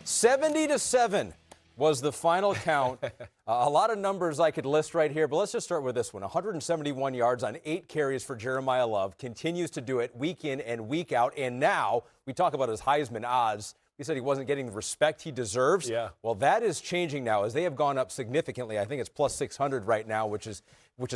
70-7 was the final count. A lot of numbers I could list right here, but let's just start with this one. 171 yards on 8 carries for Jeremiah Love. Continues to do it week in and week out. And now we talk about his Heisman odds. He said he wasn't getting the respect he deserves. Yeah. Well, that is changing now as they have gone up significantly. I think it's plus 600 right now, which is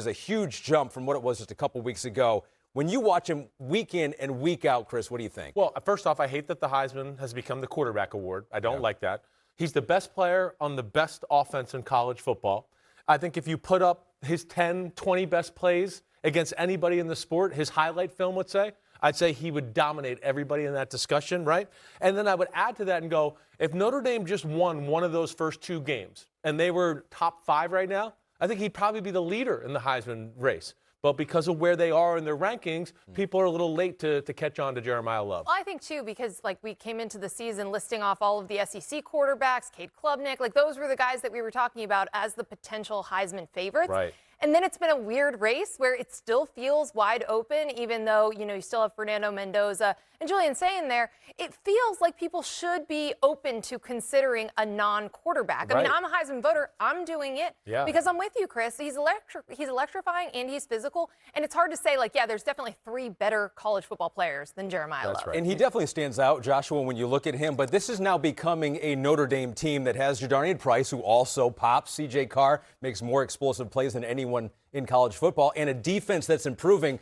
a huge jump from what it was just a couple weeks ago. When you watch him week in and week out, Chris, what do you think? Well, first off, I hate that the Heisman has become the quarterback award. I don't like that. He's the best player on the best offense in college football. I think if you put up his 10, 20 best plays against anybody in the sport, his highlight film would say, I'd say he would dominate everybody in that discussion, right? And then I would add to that and go, if Notre Dame just won one of those first 2 games and they were top 5 right now, I think he'd probably be the leader in the Heisman race. But because of where they are in their rankings, people are a little late to catch on to Jeremiah Love. Well, I think, too, because, we came into the season listing off all of the SEC quarterbacks, Cade Klubnik, those were the guys that we were talking about as the potential Heisman favorites. Right. And then it's been a weird race where it still feels wide open, even though, you still have Fernando Mendoza and Julian saying there. It feels like people should be open to considering a non-quarterback. Right. I mean, I'm a Heisman voter. I'm doing it because I'm with you, Chris. He's electrifying and he's physical. And it's hard to say, there's definitely 3 better college football players than Jeremiah Love. That's right. And he definitely stands out, Joshua, when you look at him. But this is now becoming a Notre Dame team that has Jadarian Price, who also pops. C.J. Carr makes more explosive plays than anyone in college football, and a defense that's improving.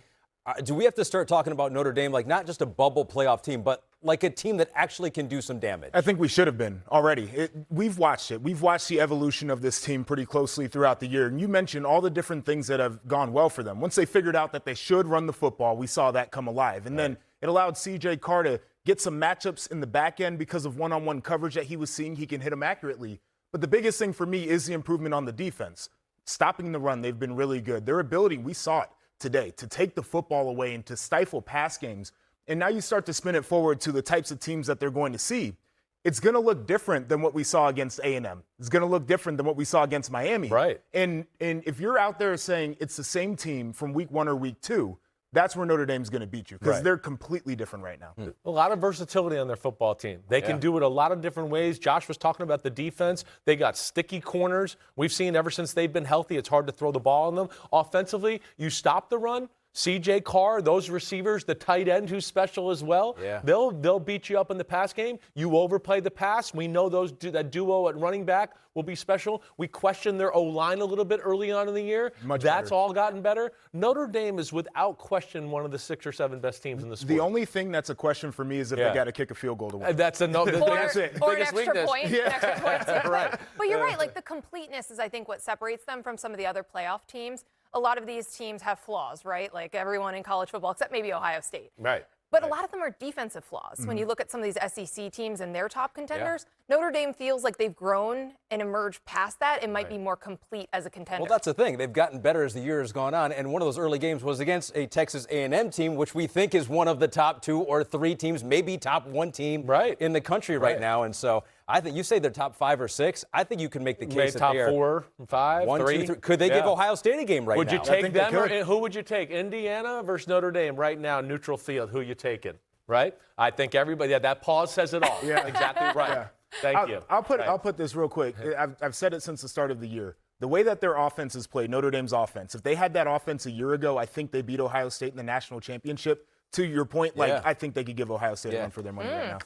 Do we have to start talking about Notre Dame not just a bubble playoff team, but like a team that actually can do some damage? I think we should have been already. We've watched it. We've watched the evolution of this team pretty closely throughout the year. And you mentioned all the different things that have gone well for them. Once they figured out that they should run the football, we saw that come alive. And then it allowed C.J. Carr to get some matchups in the back end because of one-on-one coverage that he was seeing. He can hit them accurately. But the biggest thing for me is the improvement on the defense. Stopping the run, they've been really good. Their ability, we saw it today, to take the football away and to stifle pass games. And now you start to spin it forward to the types of teams that they're going to see. It's going to look different than what we saw against A&M. It's going to look different than what we saw against Miami. Right. And if you're out there saying it's the same team from week 1 or week 2, that's where Notre Dame's going to beat you because they're completely different right now. A lot of versatility on their football team. They can do it a lot of different ways. Josh was talking about the defense. They got sticky corners. We've seen ever since they've been healthy, it's hard to throw the ball on them. Offensively, you stop the run. C.J. Carr, those receivers, the tight end who's special as well, they'll beat you up in the pass game. You overplay the pass. We know that duo at running back will be special. We questioned their O-line a little bit early on in the year. That's all gotten better. Notre Dame is without question one of the 6 or 7 best teams in the sport. The only thing that's a question for me is if they got to kick a field goal to win. That's that's it. Or an extra point. An extra point. Right. But you're right. The completeness is, I think, what separates them from some of the other playoff teams. A lot of these teams have flaws, right? Like everyone in college football, except maybe Ohio State. Right. But a lot of them are defensive flaws. When you look at some of these SEC teams and their top contenders, Notre Dame feels like they've grown and emerged past that and might be more complete as a contender. Well, that's the thing. They've gotten better as the year has gone on, and one of those early games was against a Texas A&M team, which we think is one of the top 2 or 3 teams, maybe top 1 team in the country right now. And so I think you say they're top 5 or 6. I think you can make the case that top they are 4, 5, 1, 3. 2, 3. Could they give Ohio State a game right now? Would you take them, or who would you take? Indiana versus Notre Dame right now, neutral field. Who you taking? Right? I think everybody, that pause says it all. Exactly right. Thank you. I'll put this real quick. I've said it since the start of the year. The way that their offense is played, Notre Dame's offense, if they had that offense a year ago, I think they beat Ohio State in the national championship. To your point, I think they could give Ohio State a run for their money right now.